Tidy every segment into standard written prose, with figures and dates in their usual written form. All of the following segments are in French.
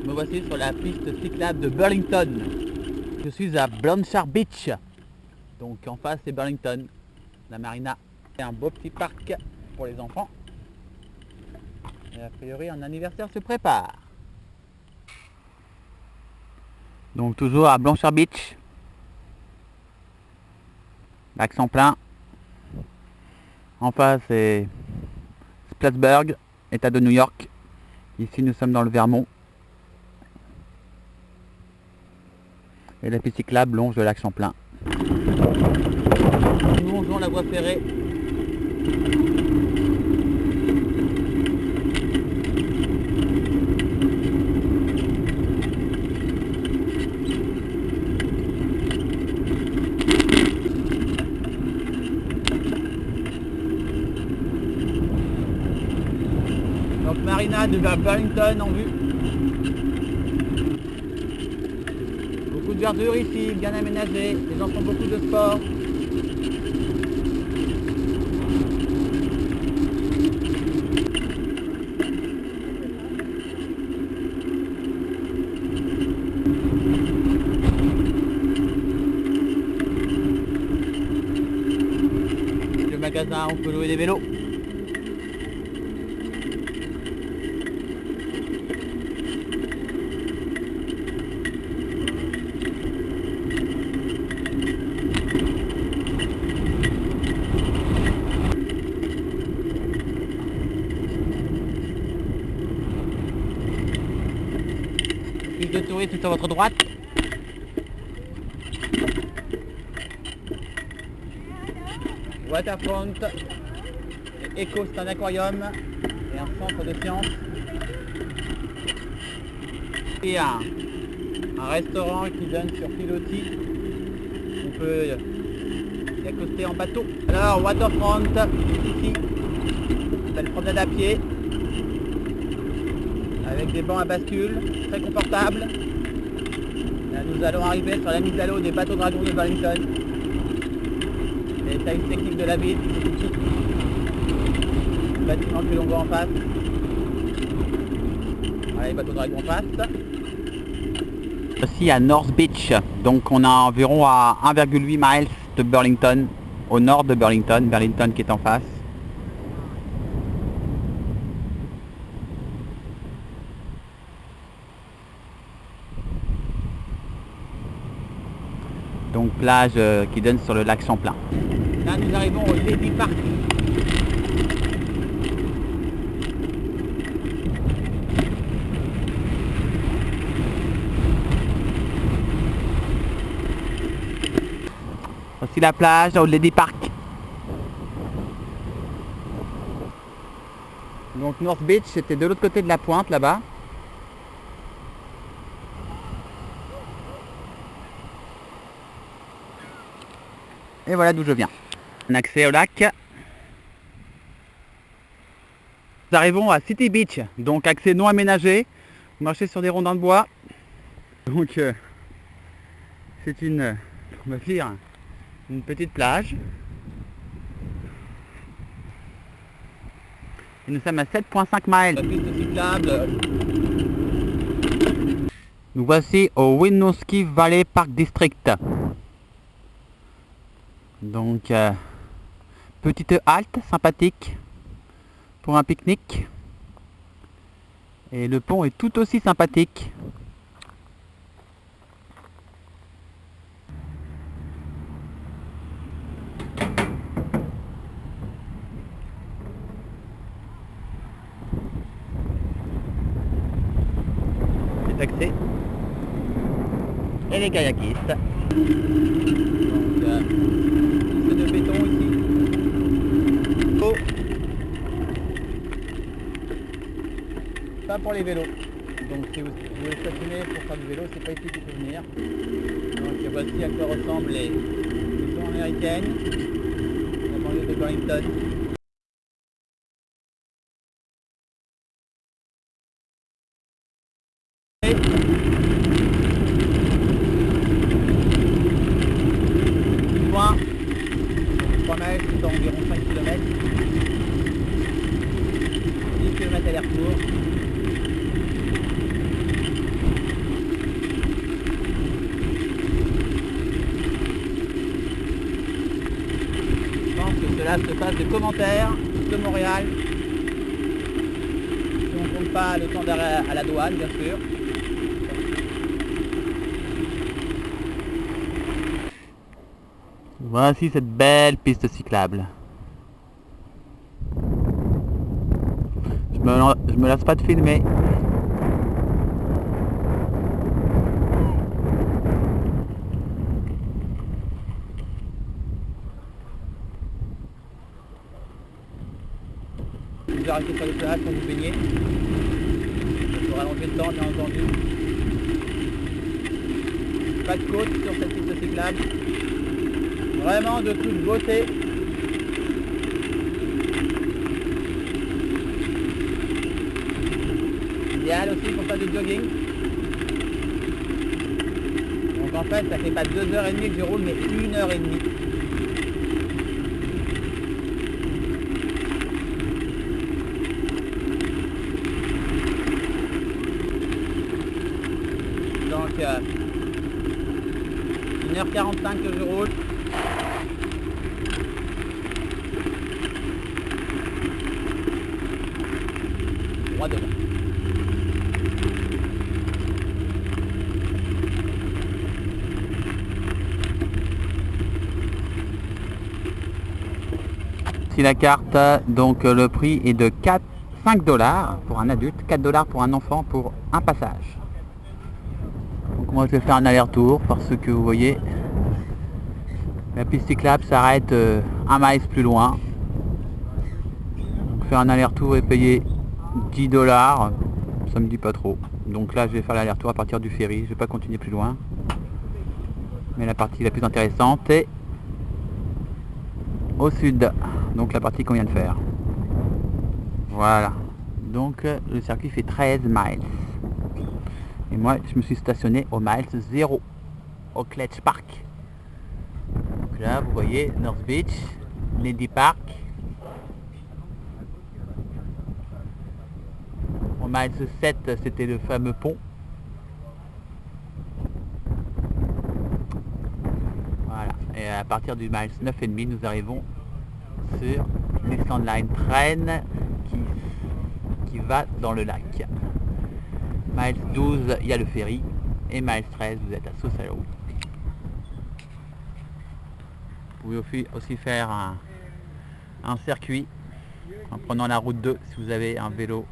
Me voici sur la piste cyclable de Burlington. Je suis à Blanchard Beach. Donc en face c'est Burlington, la marina. C'est un beau petit parc pour les enfants. Et a priori un anniversaire se prépare. Donc toujours à Blanchard Beach. L'accent plein. En face c'est Plattsburgh, État de New York. Ici nous sommes dans le Vermont. Et la piste cyclable longe le lac Champlain. Nous longeons la voie ferrée. Donc marina de Burlington en vue. Beaucoup de verdure ici, bien aménagée. Les gens font beaucoup de sport. Le magasin, on peut louer des vélos. Plus de touristes sur votre droite. Waterfront, et Echo, c'est un aquarium et un centre de sciences. Et un restaurant qui donne sur Piloti. On peut y accoster en bateau. Alors Waterfront, ici, belle promenade à pied. Avec des bancs à bascule, très confortables. Là, nous allons arriver sur la mise à l'eau des bateaux dragons de Burlington. Les tailles techniques de la ville, le bâtiment que l'on voit en face. Voilà les bateaux dragons en face. Aussi à North Beach, donc on a environ à 1,8 miles de Burlington, au nord de Burlington, Burlington qui est en face. Donc plage qui donne sur le lac Champlain. Là nous arrivons au Lady Park. Voici la plage au Lady Park. Donc North Beach c'était de l'autre côté de la pointe là-bas. Et voilà d'où je viens. Un accès au lac. Nous arrivons à City Beach, donc accès non aménagé. Vous marchez sur des rondins de bois. Donc c'est une, on va dire, une petite plage. Et nous sommes à 7,5 miles. La piste cyclable. Nous voici au Winooski Valley Park District. Donc, petite halte sympathique pour un pique-nique. Et le pont est tout aussi sympathique. C'est accès. Et les kayakistes. Donc, de béton ici. Oh. Pas pour les vélos. Donc si vous voulez stationner pour faire du vélo, c'est pas ici qu'il faut venir. Donc voici à quoi ressemblent les maisons américaines. La banlieue de Burlington. Point. 3 mètres, c'est environ 5 km. 10 km aller-retour. là je te fasse des commentaires de Montréal. Si on ne compte pas le temps d'arrêt à la douane, bien sûr. Voici cette belle piste cyclable. Je me lasse pas de filmer. Vous pouvez arrêter sur le plage pour vous baigner. Il faut rallonger le temps, bien entendu. Pas de côte sur cette piste cyclable. Vraiment de toute beauté. Idéal aussi pour faire du jogging. Donc en fait ça fait pas 2h30 que je roule mais 1h30. Donc 1h45 que je roule. Droit devant. Si la carte, donc le prix est de 5 $ pour un adulte, 4 $ pour un enfant pour un passage. Donc moi je vais faire un aller-retour parce que vous voyez la piste cyclable s'arrête 1 mile plus loin. Donc faire un aller-retour et payer 10 $, ça me dit pas trop. Donc là je vais faire l'aller-retour à partir du ferry, je vais pas continuer plus loin. Mais la partie la plus intéressante est au sud, donc la partie qu'on vient de faire. Voilà, donc le circuit fait 13 miles. Et moi je me suis stationné au miles 0, au Cletch Park. Donc là vous voyez North Beach, Lady Park. Au miles 7 c'était le fameux pont. Voilà, et à partir du miles 9,5 nous arrivons sur l'Island Line Train qui va dans le lac. Miles 12 il y a le ferry et miles 13 vous êtes à Sault Ste. Vous pouvez aussi faire un circuit en prenant la route 2 si vous avez un vélo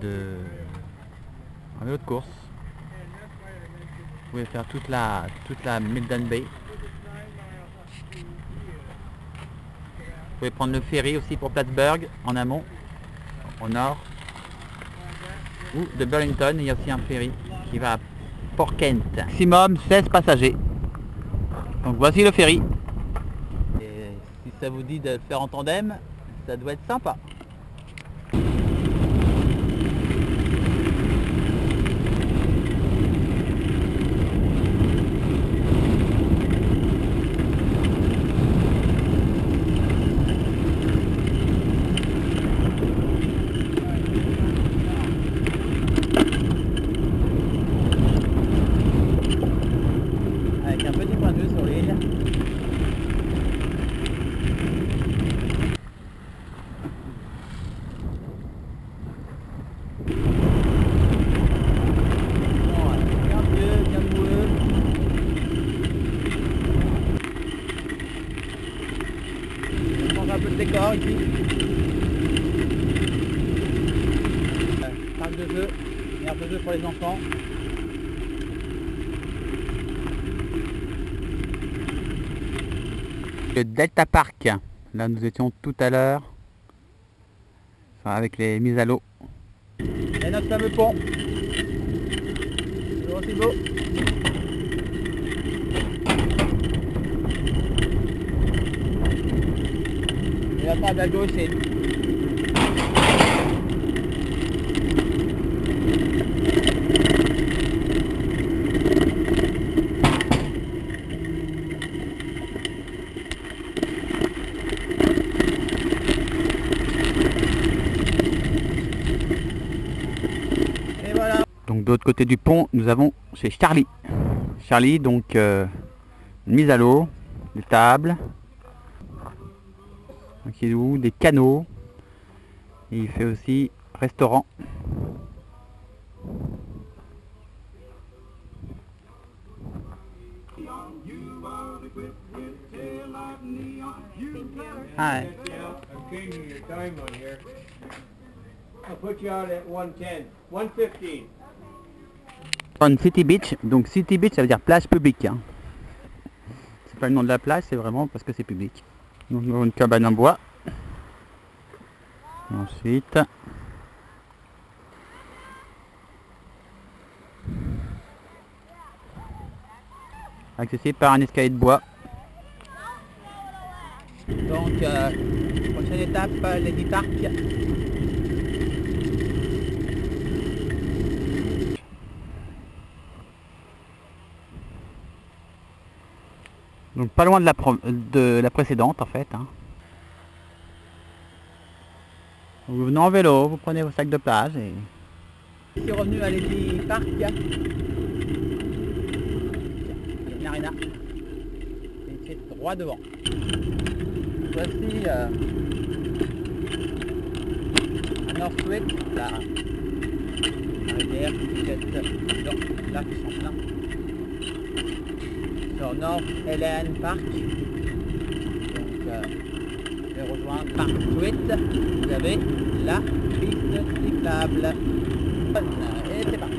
de course. Vous pouvez faire toute la Milton Bay. Vous pouvez prendre le ferry aussi pour Plattsburgh en amont, au nord. Ou de Burlington, il y a aussi un ferry qui va à Port Kent. Maximum 16 passagers. Donc voici le ferry. Et si ça vous dit de le faire en tandem, ça doit être sympa. Avec un petit point de vue sur l'île. Bien vieux, bien boueux. On change un peu de décor ici. Parc de jeu, aire de jeu pour les enfants. Le Delta Park, là nous étions tout à l'heure, enfin, avec les mises à l'eau. Et notre fameux pont, toujours aussi beau. Et la table à gauche c'est donc de l'autre côté du pont, nous avons chez Charlie. Charlie, donc mise à l'eau, des tables. Donc il loue des canaux. Et il fait aussi restaurant. Ah ouais. On City Beach, donc City Beach ça veut dire plage publique. Hein. C'est pas le nom de la plage, c'est vraiment parce que c'est public. Donc nous avons une cabane en bois. Ensuite, accessible par un escalier de bois. Donc, prochaine étape, Lady Park. Donc pas loin de la précédente en fait. Hein. Vous venez en vélo, vous prenez vos sacs de plage et... Je suis revenu à Lady Park. Il y a une arena. Et c'est droit devant. Voici North Street, la rivière qui est dans lac Champlain. Sur North Ellen Park. Donc je rejoins Park Street. Vous avez la piste cyclable. Et c'est parti.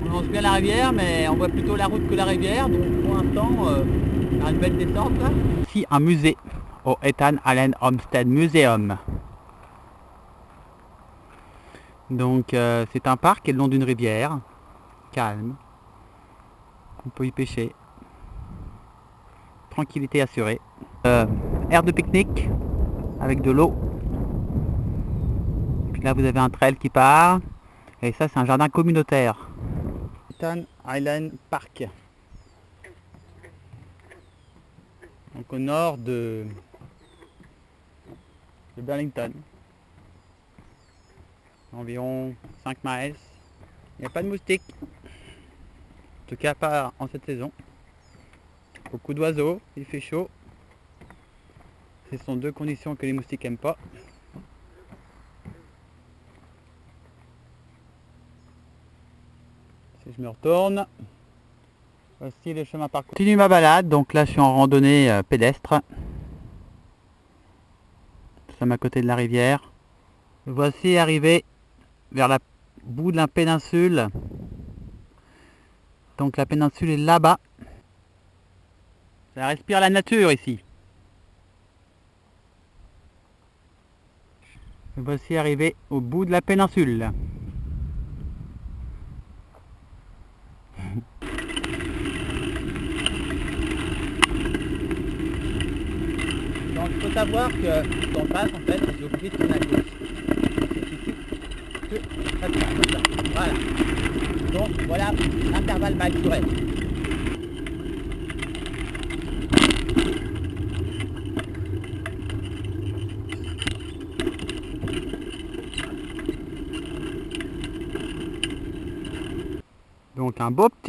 On lance bien la rivière, mais on voit plutôt la route que la rivière. Donc pour l'instant, il y a une belle descente là. Ici un musée au Ethan Allen Homestead Museum. Donc c'est un parc qui est le long d'une rivière, calme. On peut y pêcher. Tranquillité assurée. Aire de pique-nique avec de l'eau. Puis là vous avez un trail qui part. Et ça c'est un jardin communautaire. Ethan Island Park. Donc au nord de Burlington. Environ 5 miles. Il n'y a pas de moustiques. En tout cas pas en cette saison. Beaucoup d'oiseaux, il fait chaud. Ce sont deux conditions que les moustiques n'aiment pas. Si je me retourne, voici le chemin parcouru. Je continue ma balade, donc là je suis en randonnée pédestre. Nous sommes à côté de la rivière. Voici arrivé vers la bout de la péninsule. Donc la péninsule est là-bas. Ça respire la nature ici. Voici arrivé au bout de la péninsule. Donc il faut savoir que quand on passe en fait, j'ai oublié de tourner à gauche. C'est ici que ça passe comme ça. Voilà. Donc voilà l'intervalle naturel. Donc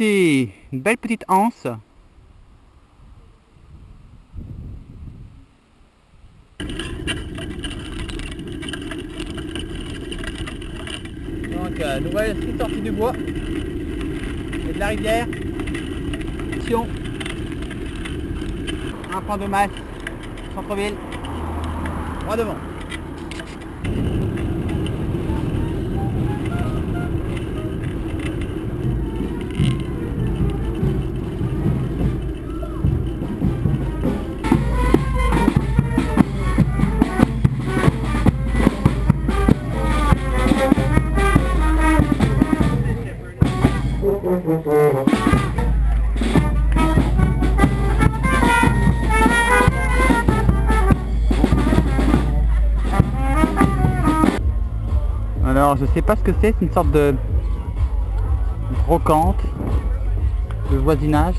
une belle petite anse. Donc nous voilà aussi sortis du bois et de la rivière. Attention. Un point de masse, centre-ville, droit devant. Alors je sais pas ce que c'est une sorte de brocante de voisinage.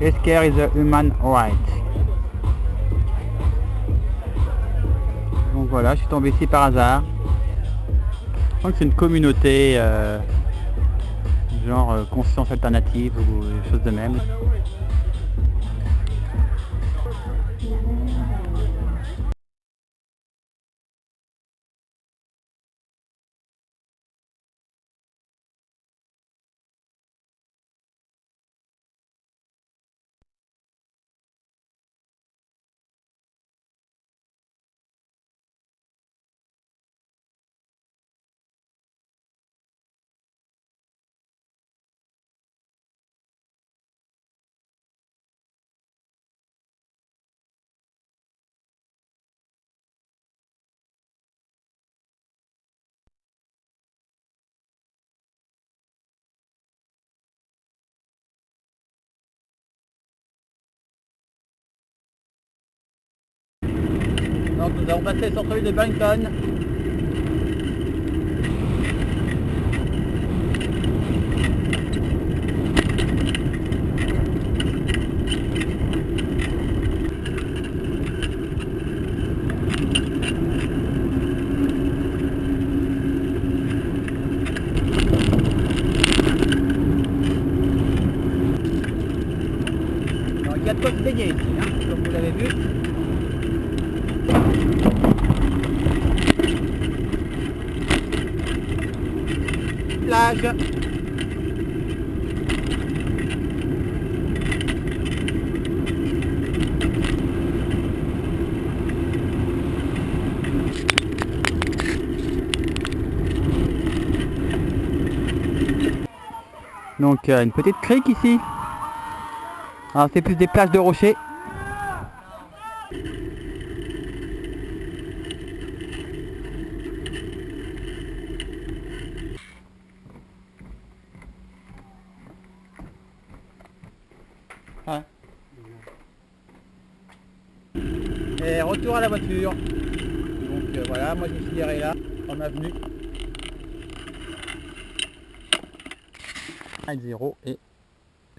Healthcare is a human right. Donc voilà, je suis tombé ici par hasard. Je crois que c'est une communauté genre conscience alternative ou des choses de même. Donc nous avons passé le centre-ville de Burlington. Alors, il y a de quoi se baigner ici, hein, comme vous l'avez vu. Plage. Donc une petite crique ici. Alors c'est plus des plages de rochers. Ouais. Et retour à la voiture. Donc voilà, moi je me suis garé là, en avenue. 1-0 et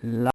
là.